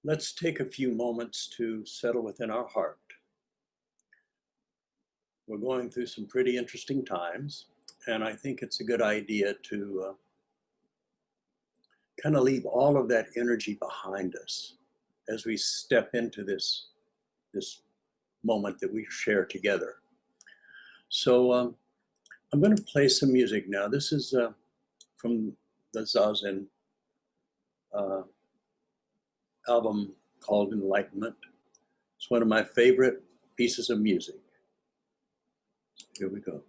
Let's take a few moments to settle within our heart. We're going through some pretty interesting times, and I think it's a good idea to kind of leave all of that energy behind us as we step into this moment that we share together. So I'm going to play some music now. This is from the Zazen album called Enlightenment. It's one of my favorite pieces of music. Here we go.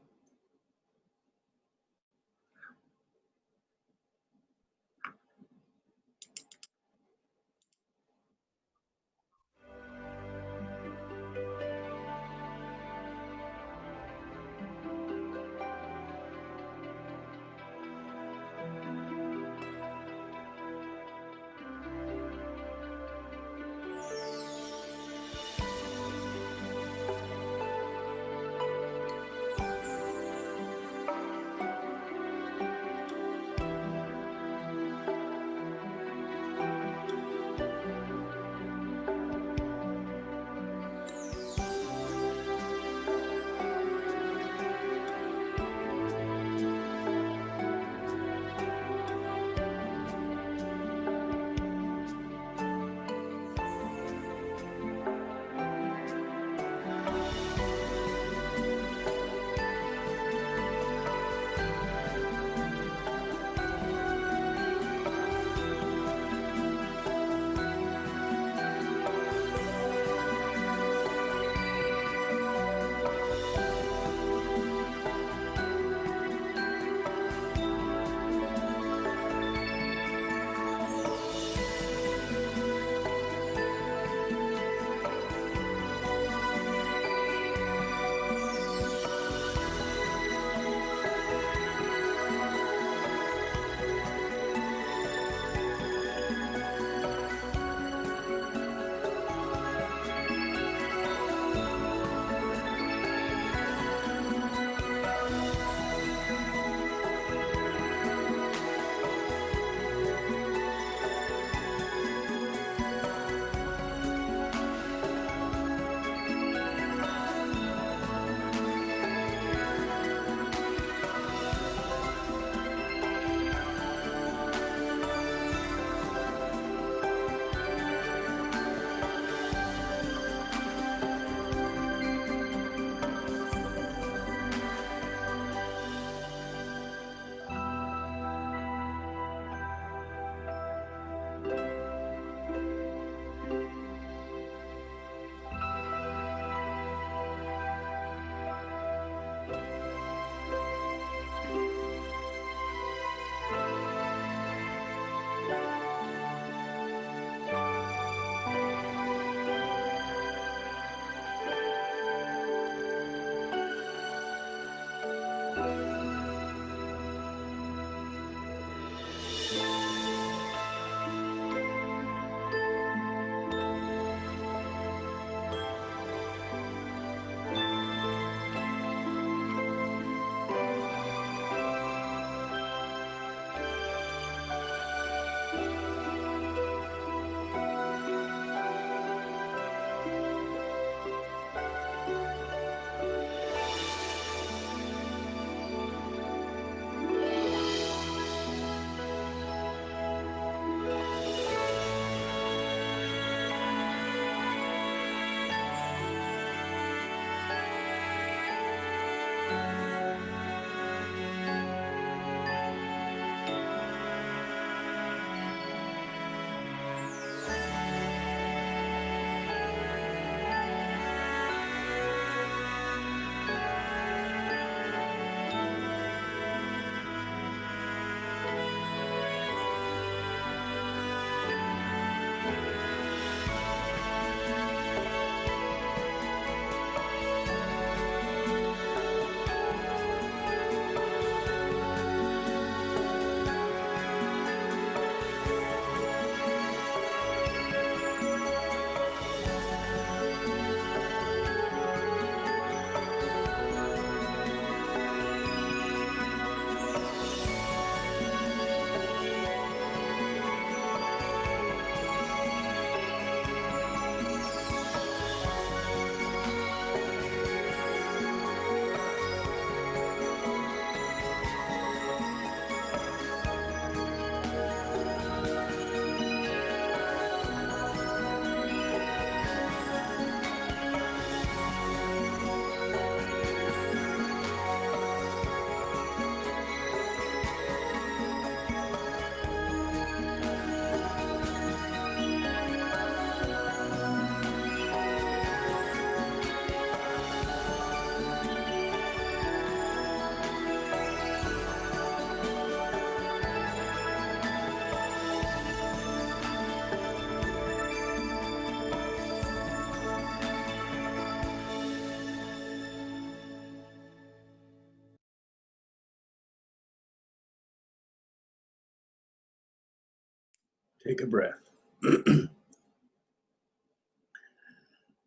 Take a breath.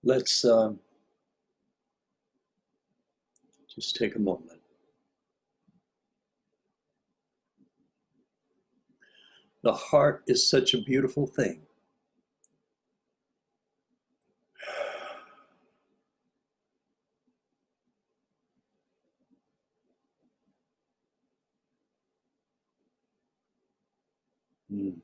Let's just take a moment. The heart is such a beautiful thing. Mm.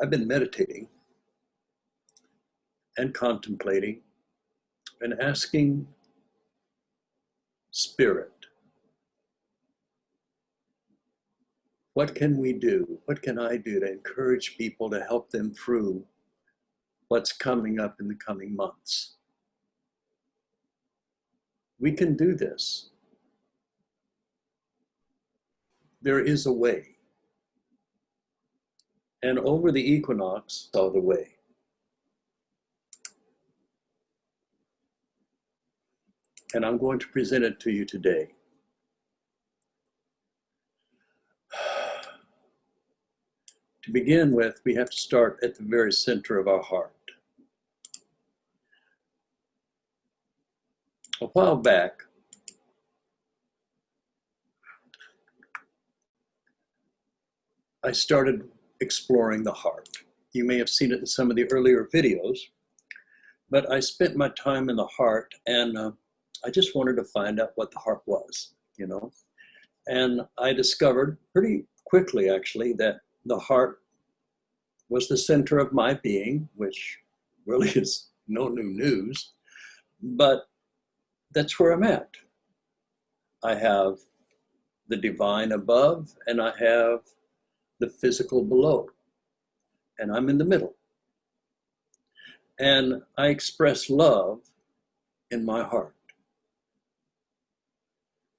I've been meditating and contemplating and asking Spirit, what can we do? What can I do to encourage people to help them through what's coming up in the coming months? We can do this. There is a way. And over the equinox saw the way. And I'm going to present it to you today. To begin with, we have to start at the very center of our heart. A while back, I started exploring the heart. You may have seen it in some of the earlier videos, but I spent my time in the heart, and I just wanted to find out what the heart was, you know. And I discovered pretty quickly, actually, that the heart was the center of my being, which really is no new news, but that's where I'm at. I have the divine above, and I have the physical below, and I'm in the middle. And I express love in my heart.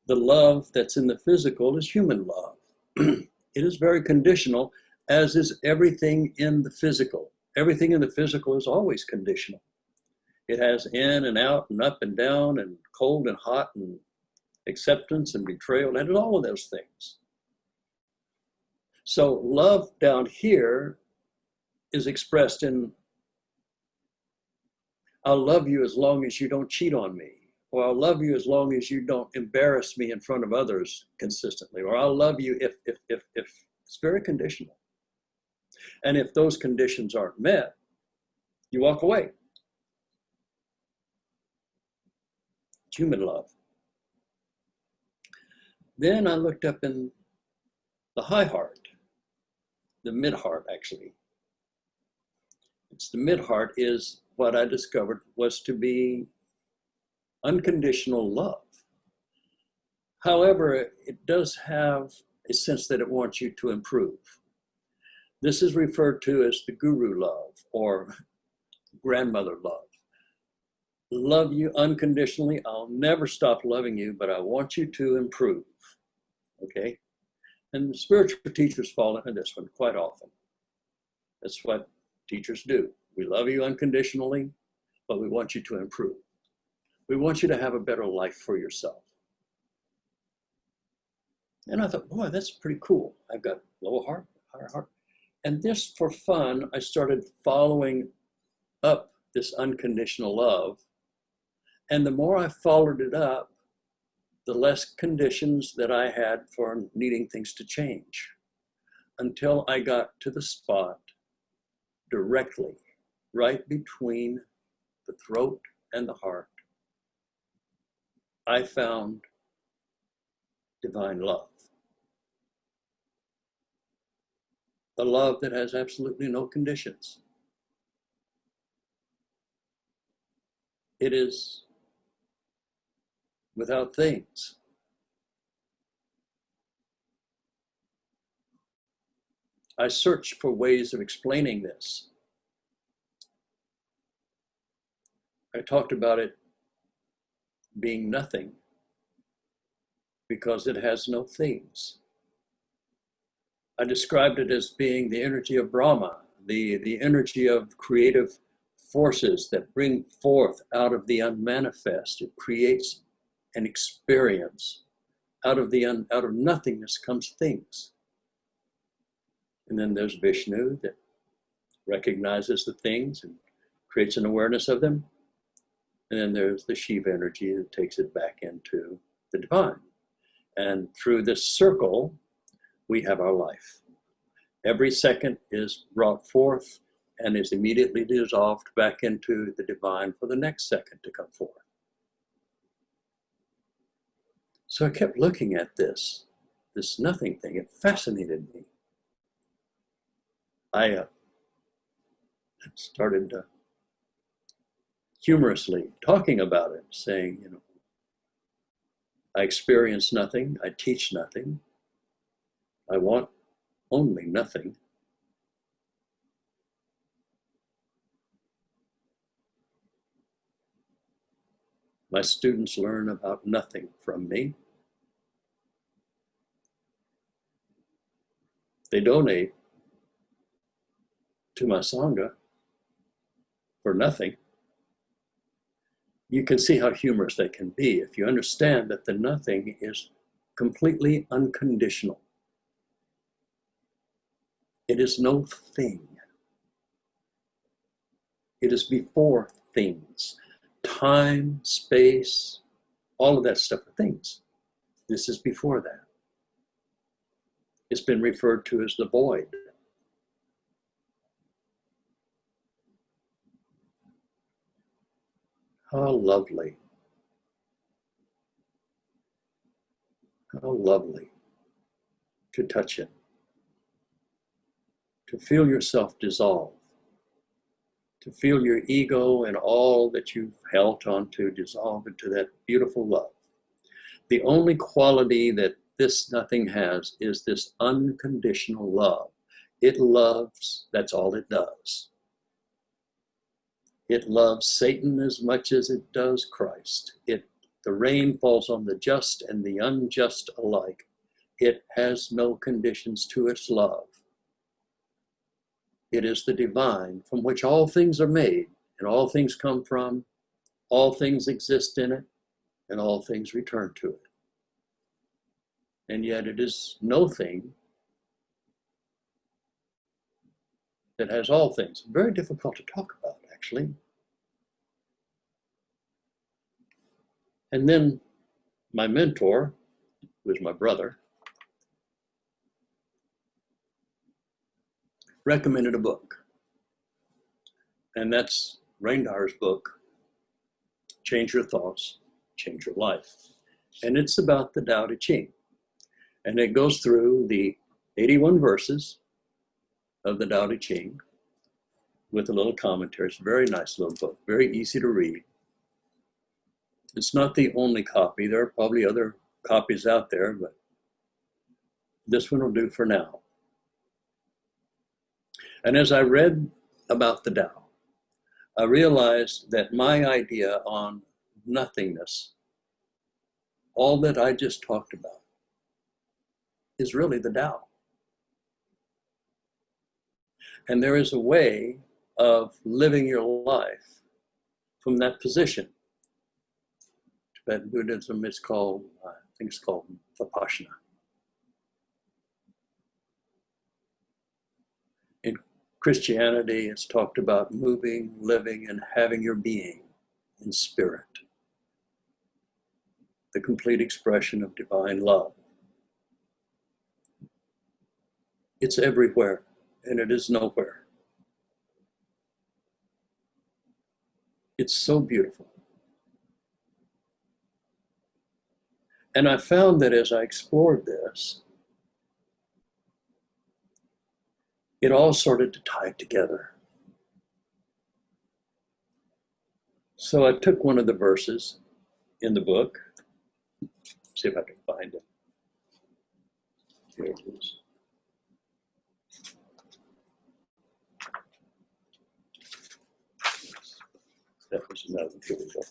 The love that's in the physical is human love. It is very conditional, as is everything in the physical. Everything in the physical is always conditional. It has in and out and up and down and cold and hot and acceptance and betrayal and all of those things. So love down here is expressed in, I'll love you as long as you don't cheat on me, or I'll love you as long as you don't embarrass me in front of others consistently, or I'll love you if. It's very conditional. And if those conditions aren't met, you walk away. It's human love. Then I looked up in the high heart, the midheart actually. It's the midheart is what I discovered was to be unconditional love. However, it does have a sense that it wants you to improve. This is referred to as the guru love or grandmother love. Love you unconditionally. I'll never stop loving you, but I want you to improve. Okay? And the spiritual teachers fall into this one quite often. That's what teachers do. We love you unconditionally, but we want you to improve. We want you to have a better life for yourself. And I thought, boy, that's pretty cool. I've got lower heart, higher heart. And this, for fun, I started following up this unconditional love. And the more I followed it up, the less conditions that I had for needing things to change, until I got to the spot directly, right between the throat and the heart. I found divine love. A love that has absolutely no conditions. It is without things. I searched for ways of explaining this. I talked about it being nothing because it has no things. I described it as being the energy of Brahma, the energy of creative forces that bring forth out of the unmanifest. It creates an experience. Out of nothingness comes things. And then there's Vishnu that recognizes the things and creates an awareness of them. And then there's the Shiva energy that takes it back into the divine. And through this circle, we have our life. Every second is brought forth and is immediately dissolved back into the divine for the next second to come forth. So I kept looking at this nothing thing. It fascinated me. I started humorously talking about it, saying, you know, I experience nothing, I teach nothing, I want only nothing. My students learn about nothing from me. They donate to my Sangha for nothing. You can see how humorous they can be if you understand that the nothing is completely unconditional. It is no thing. It is before things. Time, space, all of that stuff are things. This is before that. It's been referred to as the void. How lovely. How lovely to touch it. To feel yourself dissolve. To feel your ego and all that you've held on to dissolve into that beautiful love. The only quality that this nothing has is this unconditional love. It loves, that's all it does. It loves Satan as much as it does Christ. The rain falls on the just and the unjust alike. It has no conditions to its love. It is the divine from which all things are made and all things come from, all things exist in it, and all things return to it. And yet it is no thing that has all things. Very difficult to talk about, actually. And then my mentor, who is my brother, recommended a book. And that's Reindar's book, Change Your Thoughts, Change Your Life. And it's about the Tao Te Ching. And it goes through the 81 verses of the Tao Te Ching with a little commentary. It's a very nice little book, very easy to read. It's not the only copy. There are probably other copies out there, but this one will do for now. And as I read about the Tao, I realized that my idea on nothingness, all that I just talked about, is really the Tao. And there is a way of living your life from that position. Tibetan Buddhism is called, I think it's called Vipassana. In Christianity, it's talked about moving, living, and having your being in spirit. The complete expression of divine love. It's everywhere, and it is nowhere. It's so beautiful. And I found that as I explored this, it all started to tie together. So I took one of the verses in the book, see if I can find it. Here it is. That was another one. Here we go.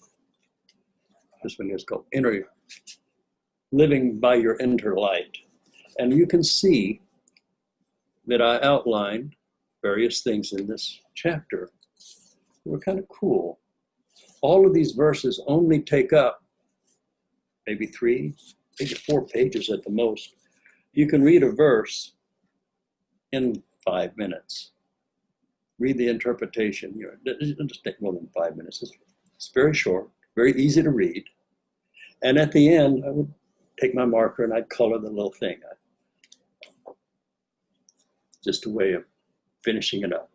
This one is called Living by Your Inner Light. And you can see that I outlined various things in this chapter were kind of cool. All of these verses only take up maybe 3, maybe 4 pages at the most. You can read a verse in 5 minutes. Read the interpretation. It doesn't take more than 5 minutes. It's very short, very easy to read. And at the end, I would take my marker and I'd color the little thing. Just a way of finishing it up.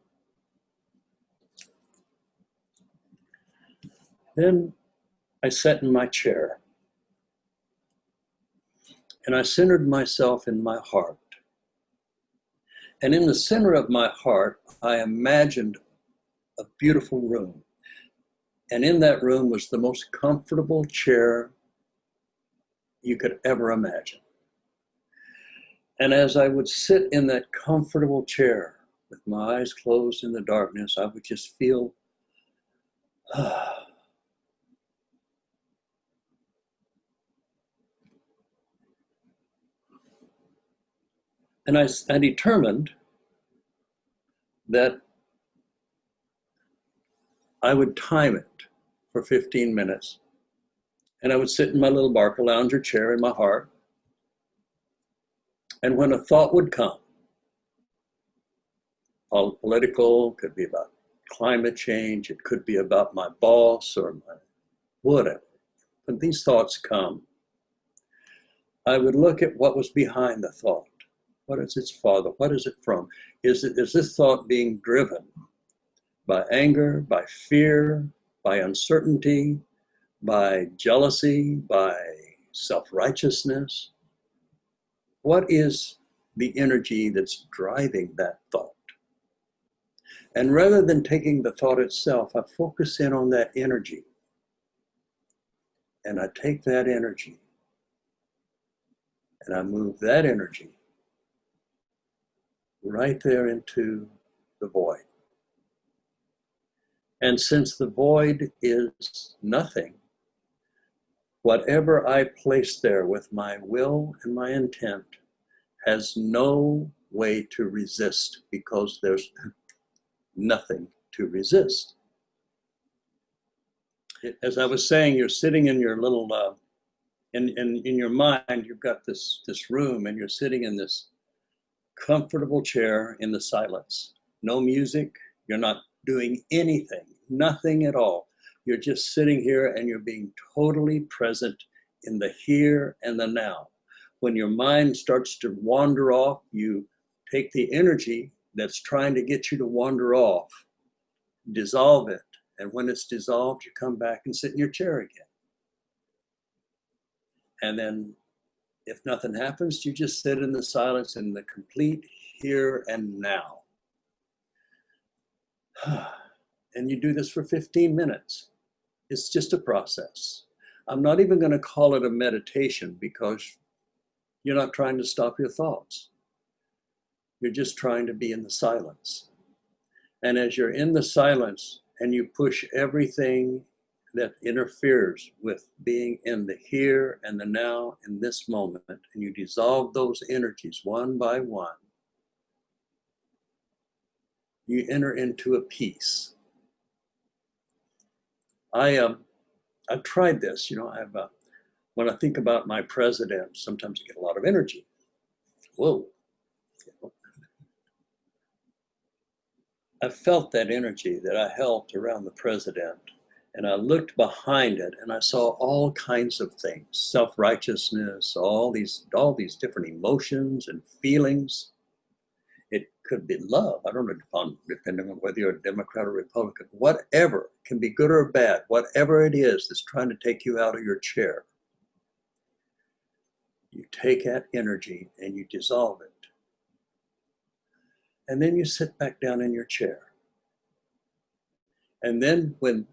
Then I sat in my chair and I centered myself in my heart. And in the center of my heart, I imagined a beautiful room. And in that room was the most comfortable chair you could ever imagine. And as I would sit in that comfortable chair with my eyes closed in the darkness, I would just feel, and I determined that I would time it for 15 minutes. And I would sit in my little Barker lounger chair in my heart. And when a thought would come, political, could be about climate change, it could be about my boss or my whatever. When these thoughts come, I would look at what was behind the thought. What is its father? What is it from? Is this thought being driven by anger, by fear, by uncertainty, by jealousy, by self-righteousness? What is the energy that's driving that thought? And rather than taking the thought itself, I focus in on that energy. And I take that energy and I move that energy right there into the void. And since the void is nothing, whatever I place there with my will and my intent has no way to resist, because there's nothing to resist. As I was saying, you're sitting in your little, in your mind, you've got this room and you're sitting in this comfortable chair in the silence. No music, you're not doing anything, nothing at all. You're just sitting here and you're being totally present in the here and the now. When your mind starts to wander off, you take the energy that's trying to get you to wander off, dissolve it, and when it's dissolved, you come back and sit in your chair again. And then if nothing happens, you just sit in the silence in the complete here and now. And you do this for 15 minutes. It's just a process. I'm not even going to call it a meditation, because you're not trying to stop your thoughts. You're just trying to be in the silence. And as you're in the silence and you push everything that interferes with being in the here and the now in this moment, and you dissolve those energies one by one, you enter into a peace. I've tried this, when I think about my president, sometimes I get a lot of energy. Whoa. I felt that energy that I held around the president, and I looked behind it and I saw all kinds of things, self-righteousness, all these different emotions and feelings. It could be love. I don't know, depending on whether you're a Democrat or Republican, whatever, can be good or bad, whatever it is that's trying to take you out of your chair. You take that energy and you dissolve it. And then you sit back down in your chair. And then when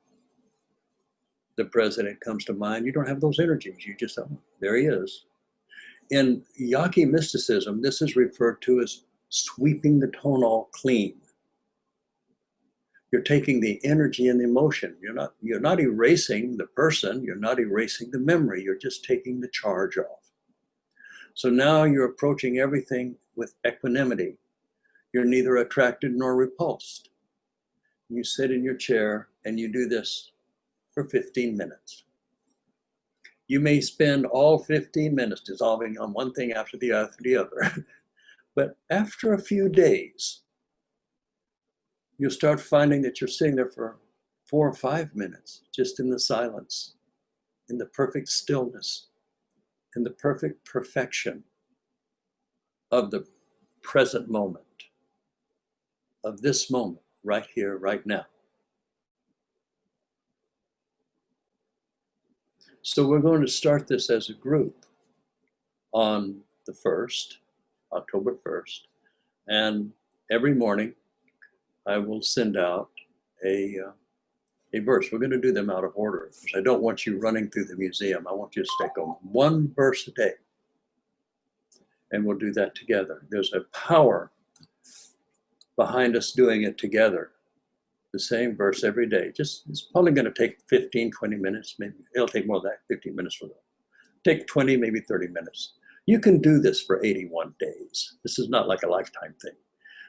the president comes to mind, you don't have those energies. You just, oh, there he is. In Yaqui mysticism, this is referred to as sweeping the tonal clean. You're taking the energy and the emotion. You're not erasing the person. You're not erasing the memory. You're just taking the charge off. So now you're approaching everything with equanimity. You're neither attracted nor repulsed. You sit in your chair and you do this for 15 minutes. You may spend all 15 minutes dissolving on one thing after the other. But after a few days, you'll start finding that you're sitting there for 4 or 5 minutes, just in the silence, in the perfect stillness, in the perfect perfection of the present moment, of this moment, right here, right now. So we're going to start this as a group on the 1st, October 1st, and every morning I will send out a verse. We're going to do them out of order because I don't want you running through the museum. I want you to stick on one verse a day, and we'll do that together. There's a power behind us doing it together. The same verse every day. It's probably going to take 15, 20 minutes. Maybe it'll take more than that, 15 minutes for them. Take 20, maybe 30 minutes. You can do this for 81 days. This is not like a lifetime thing.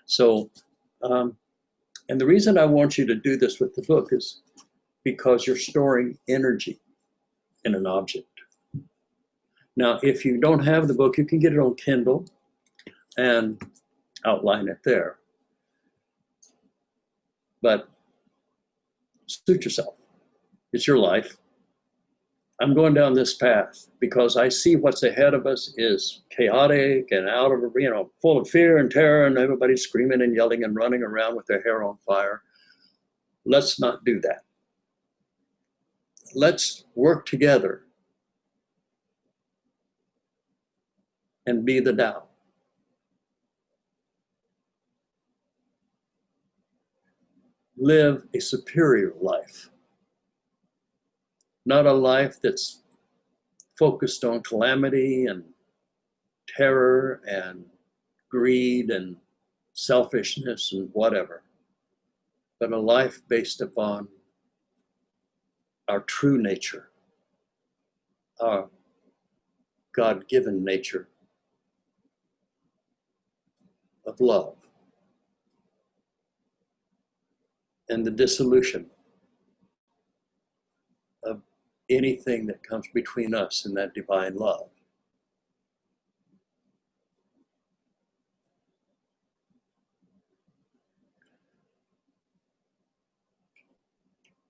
So, and the reason I want you to do this with the book is because you're storing energy in an object. Now, if you don't have the book, you can get it on Kindle and outline it there. But suit yourself. It's your life. I'm going down this path because I see what's ahead of us is chaotic and out of, full of fear and terror, and everybody's screaming and yelling and running around with their hair on fire. Let's not do that. Let's work together and be the Tao. Live a superior life, not a life that's focused on calamity and terror and greed and selfishness and whatever, but a life based upon our true nature, our God-given nature of love, and the dissolution of anything that comes between us and that divine love.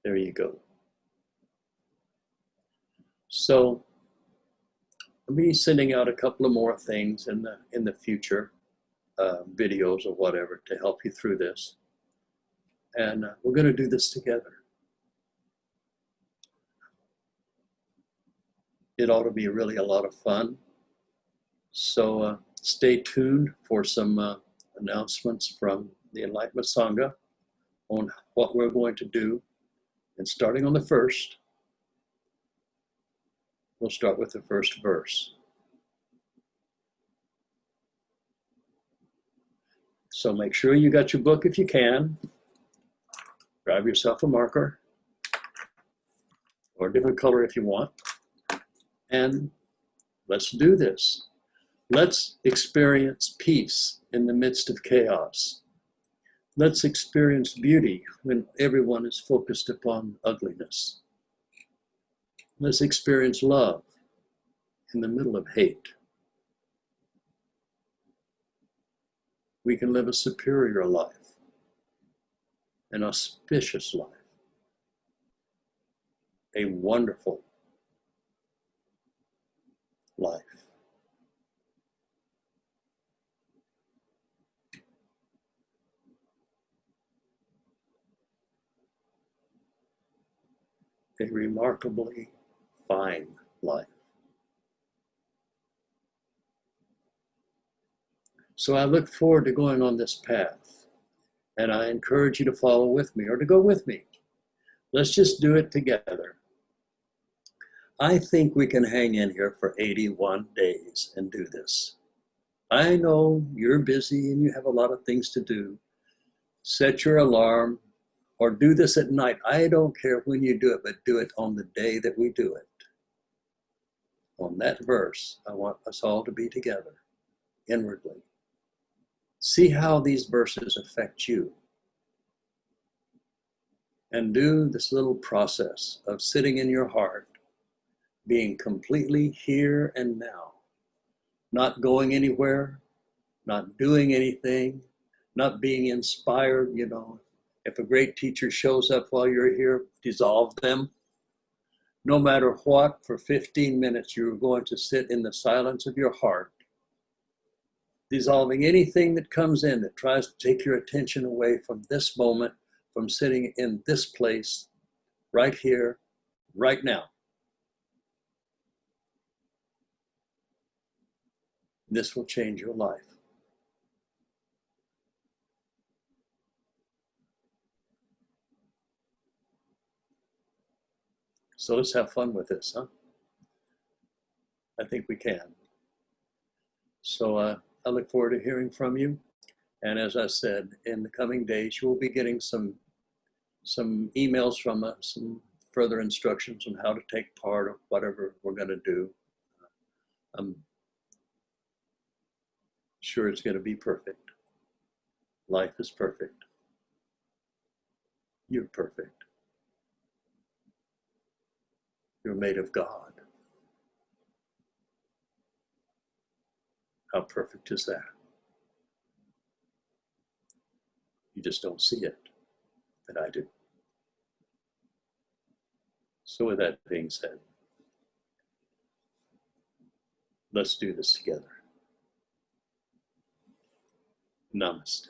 There you go. So I'll be sending out a couple of more things in the future, videos or whatever, to help you through this. And we're going to do this together. It ought to be really a lot of fun. So stay tuned for some announcements from the Enlightenment Sangha on what we're going to do. And starting on the 1st, we'll start with the first verse. So make sure you got your book if you can. Grab yourself a marker or a different color if you want. And let's do this. Let's experience peace in the midst of chaos. Let's experience beauty when everyone is focused upon ugliness. Let's experience love in the middle of hate. We can live a superior life, an auspicious life, a wonderful life. A remarkably fine life. So I look forward to going on this path, and I encourage you to follow with me or to go with me. Let's just do it together. I think we can hang in here for 81 days and do this. I know you're busy and you have a lot of things to do. Set your alarm or do this at night. I don't care when you do it, but do it on the day that we do it. On that verse, I want us all to be together inwardly. See how these verses affect you. and do this little process of sitting in your heart, being completely here and now, not going anywhere, not doing anything, not being inspired. If a great teacher shows up while you're here, dissolve them. No matter what, for 15 minutes, you're going to sit in the silence of your heart, dissolving anything that comes in that tries to take your attention away from this moment, from sitting in this place, right here, right now. This will change your life. So let's have fun with this, huh? I think we can. So I look forward to hearing from you. And as I said, in the coming days, you will be getting some emails from us, some further instructions on how to take part of whatever we're going to do. I'm sure it's going to be perfect. Life is perfect. You're perfect. You're made of God. How perfect is that? You just don't see it, but I do. So with that being said, let's do this together. Namaste.